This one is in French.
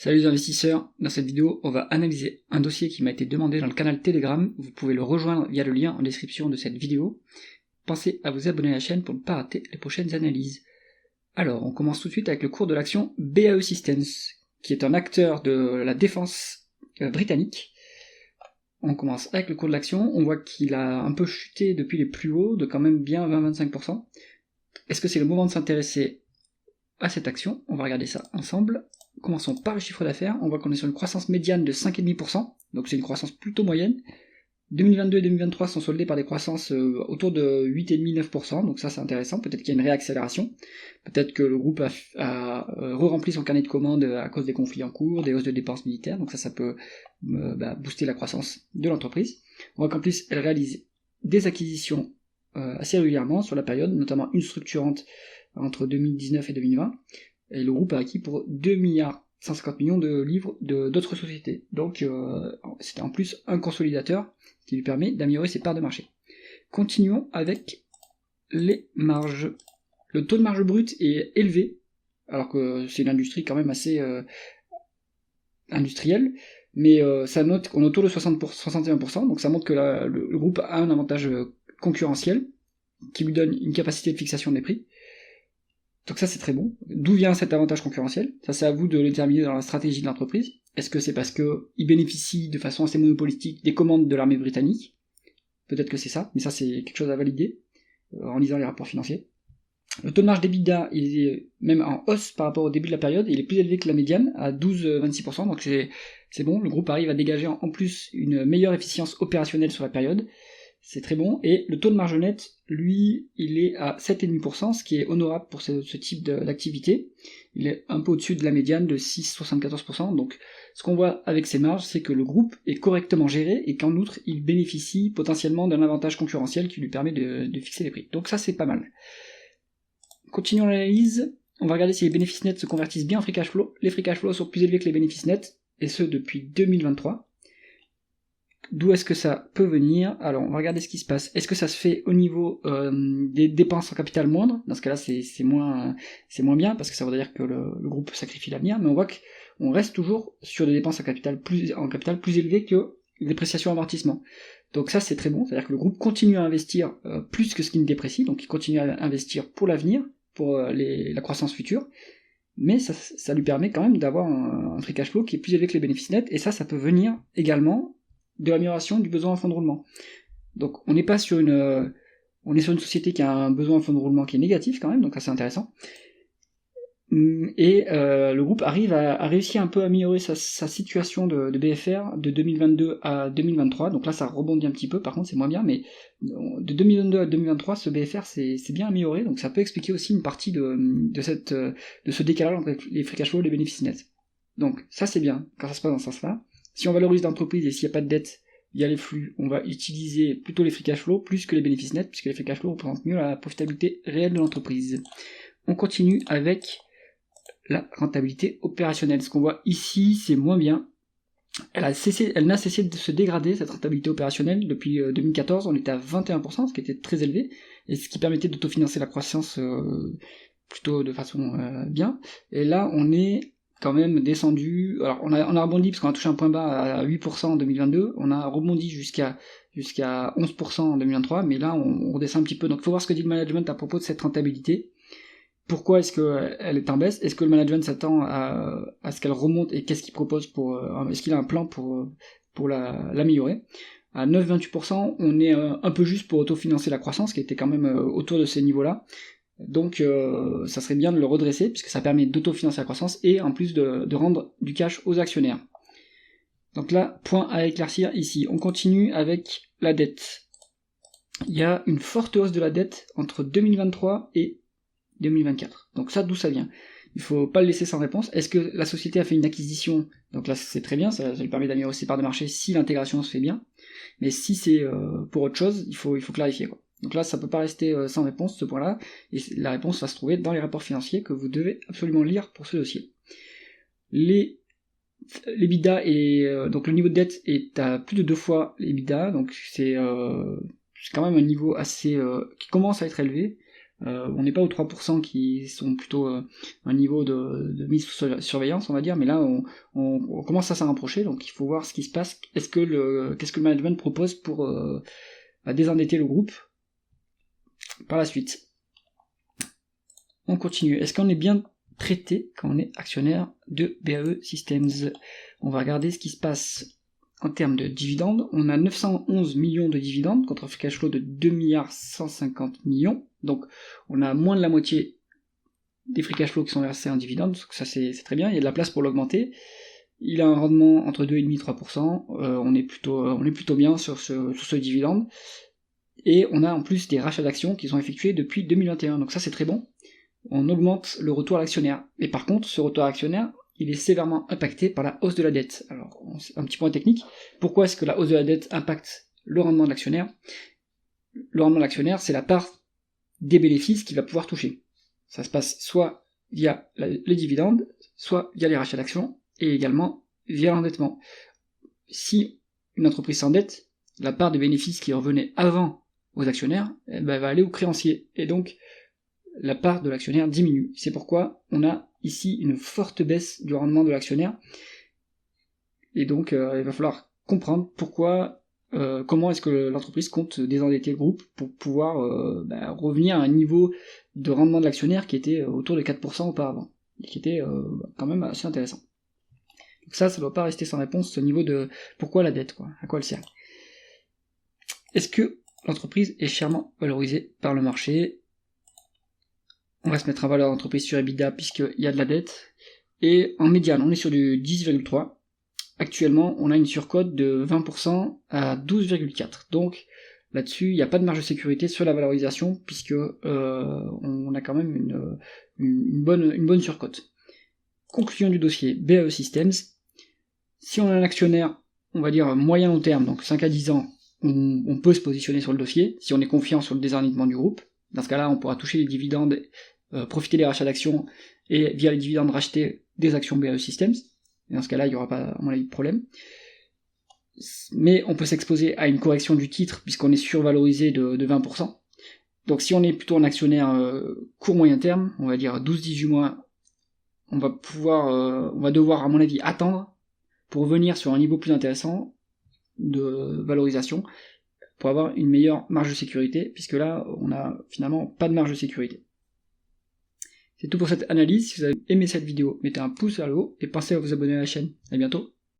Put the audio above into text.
Salut les investisseurs, dans cette vidéo on va analyser un dossier qui m'a été demandé dans le canal Telegram, vous pouvez le rejoindre via le lien en description de cette vidéo. Pensez à vous abonner à la chaîne pour ne pas rater les prochaines analyses. Alors on commence tout de suite avec le cours de l'action BAE Systems, qui est un acteur de la défense britannique. On commence avec le cours de l'action, on voit qu'il a un peu chuté depuis les plus hauts, de quand même bien 20-25%. Est-ce que c'est le moment de s'intéresser à cette action? On va regarder ça ensemble. Commençons par le chiffre d'affaires, on voit qu'on est sur une croissance médiane de 5,5%, donc c'est une croissance plutôt moyenne. 2022 et 2023 sont soldés par des croissances autour de 8,5-9%, donc ça c'est intéressant, peut-être qu'il y a une réaccélération, peut-être que le groupe a re-rempli son carnet de commandes à cause des conflits en cours, des hausses de dépenses militaires, donc ça peut booster la croissance de l'entreprise. On voit qu'en plus elle réalise des acquisitions assez régulièrement sur la période, notamment une structurante entre 2019 et 2020, et le groupe a acquis pour 2,150 milliards de livres d'autres sociétés. Donc c'était en plus un consolidateur qui lui permet d'améliorer ses parts de marché. Continuons avec les marges. Le taux de marge brute est élevé, alors que c'est une industrie quand même assez industrielle, mais ça note qu'on est autour de 61%, donc ça montre que le groupe a un avantage concurrentiel qui lui donne une capacité de fixation des prix. Donc ça c'est très bon. D'où vient cet avantage concurrentiel? Ça c'est à vous de le déterminer dans la stratégie de l'entreprise. Est-ce que c'est parce qu'il bénéficie de façon assez monopolistique des commandes de l'armée britannique? Peut-être que c'est ça, mais ça c'est quelque chose à valider en lisant les rapports financiers. Le taux de marge d'EBITDA il est même en hausse par rapport au début de la période, il est plus élevé que la médiane, à 12-26%, donc c'est bon, le groupe arrive à dégager en plus une meilleure efficience opérationnelle sur la période. C'est très bon, et le taux de marge nette, lui, il est à 7,5%, ce qui est honorable pour ce type d'activité. Il est un peu au-dessus de la médiane de 6,74%, donc ce qu'on voit avec ces marges, c'est que le groupe est correctement géré, et qu'en outre, il bénéficie potentiellement d'un avantage concurrentiel qui lui permet de fixer les prix. Donc ça, c'est pas mal. Continuons l'analyse, on va regarder si les bénéfices nets se convertissent bien en free cash flow. Les free cash flow sont plus élevés que les bénéfices nets, et ce depuis 2023. D'où est-ce que ça peut venir? Alors, on va regarder ce qui se passe. Est-ce que ça se fait au niveau des dépenses en capital moindres? Dans ce cas-là, c'est moins bien, parce que ça veut dire que le groupe sacrifie l'avenir, mais on voit qu'on reste toujours sur des dépenses en capital plus élevées que les dépréciations amortissement. Donc ça, c'est très bon, c'est-à-dire que le groupe continue à investir plus que ce qu'il ne déprécie, donc il continue à investir pour l'avenir, pour la croissance future, mais ça lui permet quand même d'avoir un free cash flow qui est plus élevé que les bénéfices nets, et ça peut venir également de l'amélioration du besoin en fonds de roulement. Donc on n'est pas sur on est sur une société qui a un besoin en fonds de roulement qui est négatif quand même, donc c'est intéressant. Et le groupe arrive à réussir un peu à améliorer sa situation de BFR de 2022 à 2023, donc là ça rebondit un petit peu, par contre c'est moins bien, mais de 2022 à 2023 ce BFR c'est bien amélioré, donc ça peut expliquer aussi une partie de ce décalage entre les free cash flow et les bénéfices nets. Donc ça c'est bien quand ça se passe dans ce sens-là. Si on valorise l'entreprise et s'il n'y a pas de dette via les flux, on va utiliser plutôt les free cash flow plus que les bénéfices nets, puisque les free cash flow représentent mieux la profitabilité réelle de l'entreprise. On continue avec la rentabilité opérationnelle. Ce qu'on voit ici, c'est moins bien. Elle n'a cessé de se dégrader, cette rentabilité opérationnelle. Depuis 2014, on était à 21%, ce qui était très élevé, et ce qui permettait d'autofinancer la croissance plutôt de façon bien. Et là, on est quand même descendu, alors on a rebondi parce qu'on a touché un point bas à 8% en 2022, on a rebondi jusqu'à 11% en 2023, mais là on redescend un petit peu, donc il faut voir ce que dit le management à propos de cette rentabilité. Pourquoi est-ce qu'elle est en baisse? Est-ce que le management s'attend à ce qu'elle remonte, et qu'est-ce qu'il propose est-ce qu'il a un plan pour l'améliorer? À 9,28%, on est un peu juste pour autofinancer la croissance, qui était quand même autour de ces niveaux-là. Donc ça serait bien de le redresser, puisque ça permet d'autofinancer la croissance et en plus de rendre du cash aux actionnaires. Donc là, point à éclaircir ici. On continue avec la dette. Il y a une forte hausse de la dette entre 2023 et 2024. Donc ça, d'où ça vient? Il faut pas le laisser sans réponse. Est-ce que la société a fait une acquisition? Donc là, c'est très bien, ça lui permet d'améliorer ses parts de marché si l'intégration se fait bien. Mais si c'est pour autre chose, il faut clarifier, quoi. Donc là, ça peut pas rester sans réponse, ce point-là, et la réponse va se trouver dans les rapports financiers que vous devez absolument lire pour ce dossier. L'EBITDA donc le niveau de dette est à plus de 2 fois l'EBITDA, donc c'est quand même un niveau assez qui commence à être élevé. On n'est pas aux 3% qui sont plutôt un niveau de mise sous surveillance, on va dire, mais là on commence à s'en rapprocher, donc il faut voir ce qui se passe. Qu'est-ce que le management propose pour désendetter le groupe par la suite. On continue. Est-ce qu'on est bien traité quand on est actionnaire de BAE Systems? On va regarder ce qui se passe en termes de dividendes. On a 911 millions de dividendes contre un free cash flow de 2 milliards 150 millions. Donc on a moins de la moitié des free cash flow qui sont versés en dividendes. Ça c'est très bien, il y a de la place pour l'augmenter. Il a un rendement entre 2,5 et 3%. On est plutôt bien sur ce dividende. Et on a en plus des rachats d'actions qui sont effectués depuis 2021. Donc ça c'est très bon. On augmente le retour à l'actionnaire. Et par contre, ce retour à l'actionnaire, il est sévèrement impacté par la hausse de la dette. Alors, un petit point technique. Pourquoi est-ce que la hausse de la dette impacte le rendement de l'actionnaire? Le rendement de l'actionnaire, c'est la part des bénéfices qu'il va pouvoir toucher. Ça se passe soit via les dividendes, soit via les rachats d'actions, et également via l'endettement. Si une entreprise s'endette, la part des bénéfices qui revenait avant aux actionnaires, va aller aux créanciers. Et donc, la part de l'actionnaire diminue. C'est pourquoi on a ici une forte baisse du rendement de l'actionnaire. Et donc, il va falloir comprendre pourquoi, comment est-ce que l'entreprise compte désendetter le groupe pour pouvoir revenir à un niveau de rendement de l'actionnaire qui était autour de 4% auparavant. Et qui était quand même assez intéressant. Donc ça doit pas rester sans réponse, ce niveau de pourquoi la dette, à quoi elle sert. Est-ce que l'entreprise est chèrement valorisée par le marché? On va se mettre en valeur d'entreprise sur EBITDA puisqu'il y a de la dette. Et en médiane, on est sur du 10,3. Actuellement, on a une surcote de 20% à 12,4. Donc là-dessus, il n'y a pas de marge de sécurité sur la valorisation puisque on a quand même une bonne surcote. Conclusion du dossier BAE Systems. Si on a un actionnaire, on va dire moyen long terme, donc 5 à 10 ans, on peut se positionner sur le dossier si on est confiant sur le désendettement du groupe. Dans ce cas-là, on pourra toucher les dividendes, profiter des rachats d'actions et via les dividendes racheter des actions BAE Systems. Et dans ce cas-là, il n'y aura pas, à mon avis, de problème. Mais on peut s'exposer à une correction du titre puisqu'on est survalorisé de 20%. Donc si on est plutôt un actionnaire court-moyen terme, on va dire 12-18 mois, on va devoir, à mon avis, attendre pour revenir sur un niveau plus intéressant de valorisation pour avoir une meilleure marge de sécurité, puisque là, on n'a finalement pas de marge de sécurité. C'est tout pour cette analyse. Si vous avez aimé cette vidéo, mettez un pouce vers le haut et pensez à vous abonner à la chaîne. À bientôt.